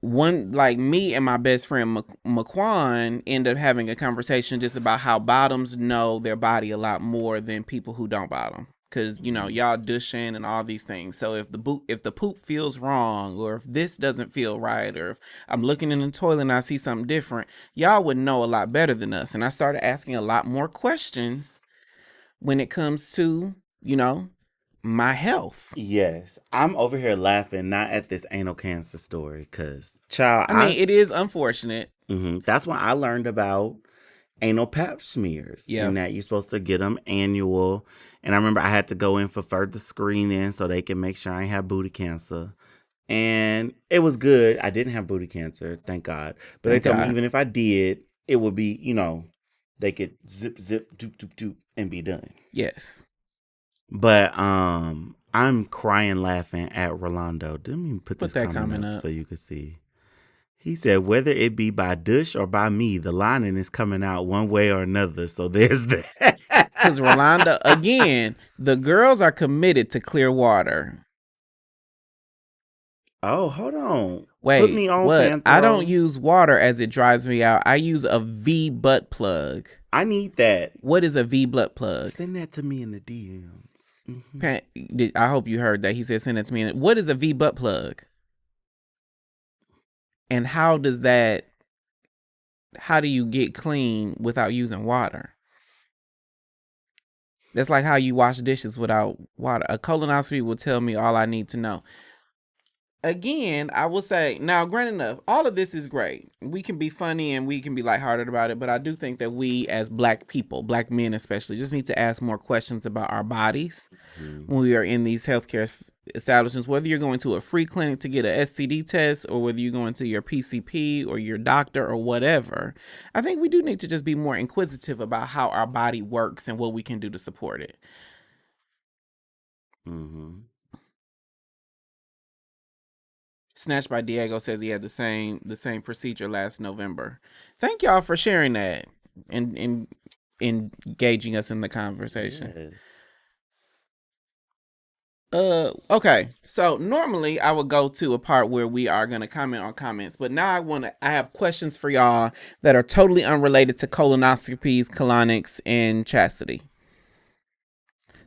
like me and my best friend McQuan ended up having a conversation just about how bottoms know their body a lot more than people who don't bottom. Because, y'all dushing and all these things. So if the poop feels wrong, or if this doesn't feel right, or if I'm looking in the toilet and I see something different, y'all would know a lot better than us. And I started asking a lot more questions when it comes to, my health. Yes. I'm over here laughing, not at this anal cancer story, because, child, I mean, it is unfortunate. That's when I learned about anal pap smears. Yeah. And that you're supposed to get them annual. And I remember I had to go in for further screening so they can make sure I ain't have booty cancer. And it was good. I didn't have booty cancer, thank God. But they told me even if I did, it would be, they could zip, doop, doop, doop, and be done. Yes. But I'm crying laughing at Rolando. Didn't even put this comment up so you could see. He said, whether it be by Dush or by me, the lining is coming out one way or another. So there's that. Because Rolando, again, the girls are committed to clear water. Oh, hold on. Wait, put me on, what? Panthro. I don't use water as it dries me out. I use a V butt plug. I need that. What is a V butt plug? Send that to me in the DMs. Mm-hmm. I hope you heard that. He said send it to me. What is a V butt plug? And how do you get clean without using water? That's like how you wash dishes without water. A colonoscopy will tell me all I need to know. Again, I will say, now, granted enough, all of this is great. We can be funny and we can be lighthearted about it, but I do think that we as Black people, Black men especially, just need to ask more questions about our bodies when we are in these healthcare establishments, whether you're going to a free clinic to get an STD test or whether you're going to your PCP or your doctor or whatever. I think we do need to just be more inquisitive about how our body works and what we can do to support it. Mm-hmm. Snatched by Diego says he had the same procedure last November. Thank y'all for sharing that and engaging us in the conversation. Yes. Okay. So normally I would go to a part where we are going to comment on comments, but now I have questions for y'all that are totally unrelated to colonoscopies, colonics, and chastity.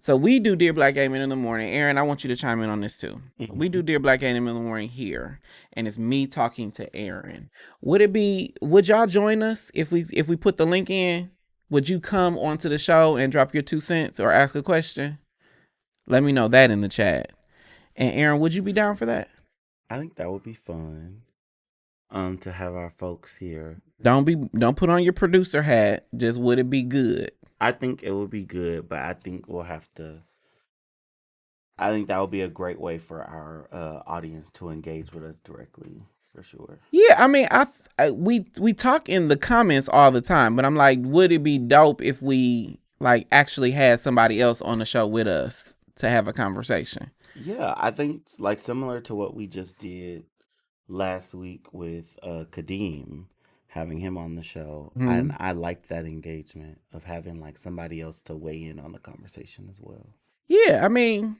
So we do Dear Black Gay Men in the Morning. Aaron, I want you to chime in on this too. We do Dear Black Gay Men in the Morning here, and it's me talking to Aaron. Would y'all join us if we put the link in? Would you come onto the show and drop your 2 cents or ask a question? Let me know that in the chat. And Aaron, would you be down for that? I think that would be fun. To have our folks here. Don't put on your producer hat. Just would it be good? I think it would be good, but I think we'll have to. I think that would be a great way for our audience to engage with us directly, for sure. Yeah, I mean, we talk in the comments all the time, but I'm like, would it be dope if we like actually had somebody else on the show with us to have a conversation? Yeah, I think it's like similar to what we just did last week with Kadeem, having him on the show. And I liked that engagement of having like somebody else to weigh in on the conversation as well. Yeah, I mean,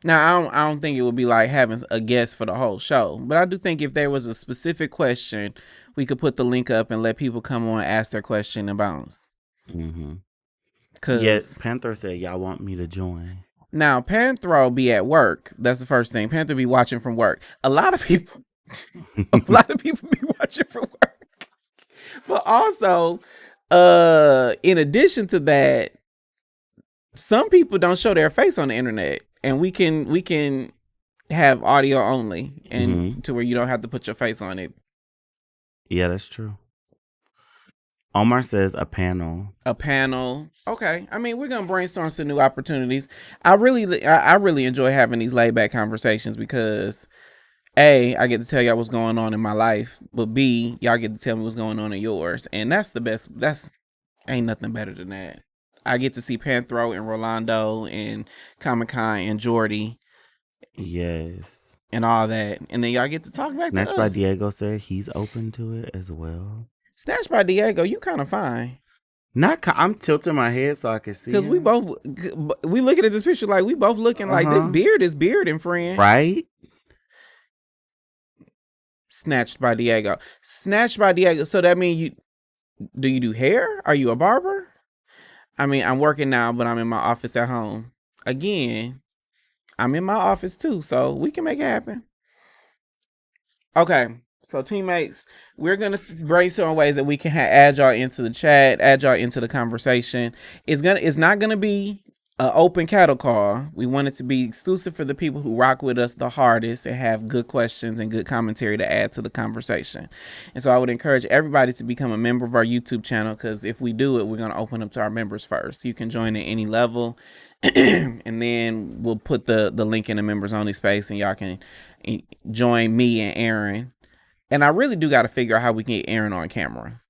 now I don't think it would be like having a guest for the whole show, but I do think if there was a specific question, we could put the link up and let people come on and ask their question and bounce. Yes, Panther said y'all want me to join. Now Panthro be at work. That's the first thing. Panther be watching from work. A lot of people be watching from work. But also, in addition to that, some people don't show their face on the internet, and we can have audio only, and to where you don't have to put your face on it. Yeah, that's true. Omar says a panel. A panel. Okay. I mean, we're gonna brainstorm some new opportunities. I really enjoy having these laid back conversations because A, I get to tell y'all what's going on in my life, but B, y'all get to tell me what's going on in yours. And that's the best. Ain't nothing better than that. I get to see Panthro and Rolando and Comic-Con and Jordy Yes. and all that. And then y'all get to talk back Snatch to by us. Diego said he's open to it as well. Snatch by Diego, you kind of fine. I'm tilting my head so I can see. Because we looking at this picture like we both looking like this beard is bearding, friend. Right? Snatched by Diego. Snatched by Diego. So that means do you do hair? Are you a barber? I mean, I'm working now, but I'm in my office at home. Again, I'm in my office too, so we can make it happen. Okay. So teammates, we're going to brainstorm ways that we can add y'all into the chat, add y'all into the conversation. It's not going to be an open cattle call. We want it to be exclusive for the people who rock with us the hardest and have good questions and good commentary to add to the conversation. And so I would encourage everybody to become a member of our YouTube channel, because if we do it, we're going to open up to our members first. You can join at any level. And then we'll put the link in the members only space, and y'all can join me and Aaron. And I really do got to figure out how we can get Aaron on camera.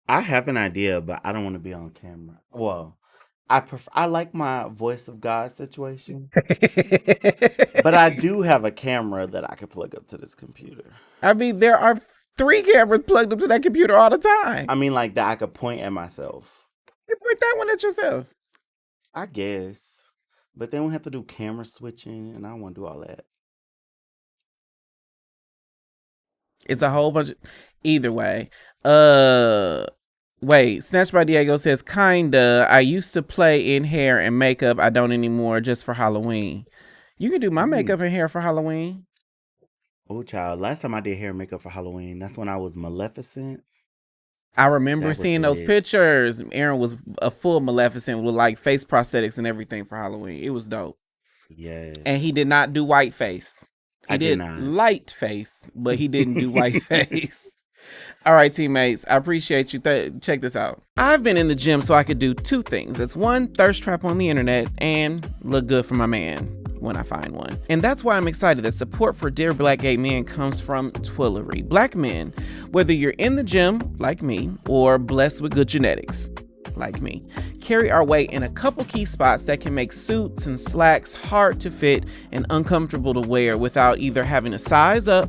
I have an idea, but I don't want to be on camera. Well, I like my voice of God situation. But I do have a camera that I can plug up to this computer. I mean, there are 3 cameras plugged up to that computer all the time. I mean, like that I could point at myself. You point that one at yourself. I guess. But then we have to do camera switching, and I don't want to do all that. It's a whole bunch of, either way. Wait, Snatched by Diego says, kinda. I used to play in hair and makeup. I don't anymore, just for Halloween. You can do my makeup and hair for Halloween. Oh, child. Last time I did hair and makeup for Halloween, that's when I was Maleficent. I remember seeing those pictures. Aaron was a full Maleficent with like face prosthetics and everything for Halloween. It was dope. Yes. And he did not do white face. He did not. light face, but he didn't do white face. All right, teammates, I appreciate you. Check this out. I've been in the gym so I could do 2 things. It's 1, thirst trap on the internet, and look good for my man when I find one. And that's why I'm excited that support for Dear Black Gay Men comes from Twillery. Black men, whether you're in the gym, like me, or blessed with good genetics, like me, carry our weight in a couple key spots that can make suits and slacks hard to fit and uncomfortable to wear without either having to size up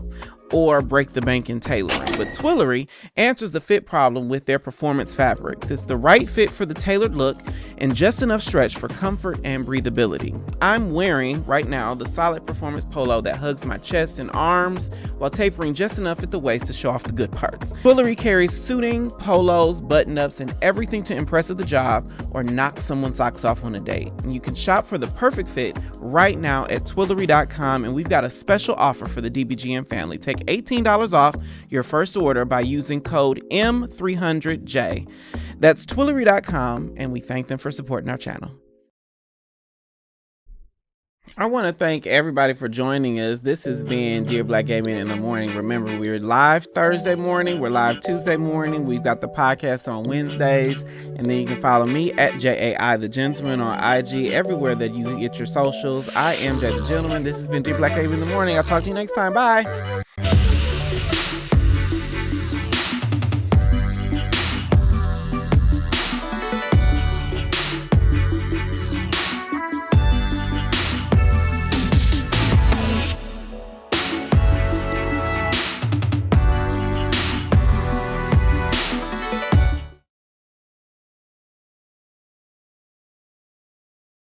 or break the bank in tailoring. But Twillery answers the fit problem with their performance fabrics. It's the right fit for the tailored look and just enough stretch for comfort and breathability. I'm wearing right now the solid performance polo that hugs my chest and arms while tapering just enough at the waist to show off the good parts. Twillery carries suiting, polos, button-ups, and everything to impress at the job or knock someone's socks off on a date. And you can shop for the perfect fit right now at Twillery.com, and we've got a special offer for the DBGM family. Take $18 off your first order by using code M300J. That's Twillery.com, and we thank them for supporting our channel. I want to thank everybody for joining us. This has been Dear Black Gay Men in the Morning. Remember, we're live Thursday morning. We're live Tuesday morning. We've got the podcast on Wednesdays. And then you can follow me at JAI The Gentleman on IG, everywhere that you get your socials. I am Jay The Gentleman. This has been Dear Black Gay Men in the Morning. I'll talk to you next time. Bye.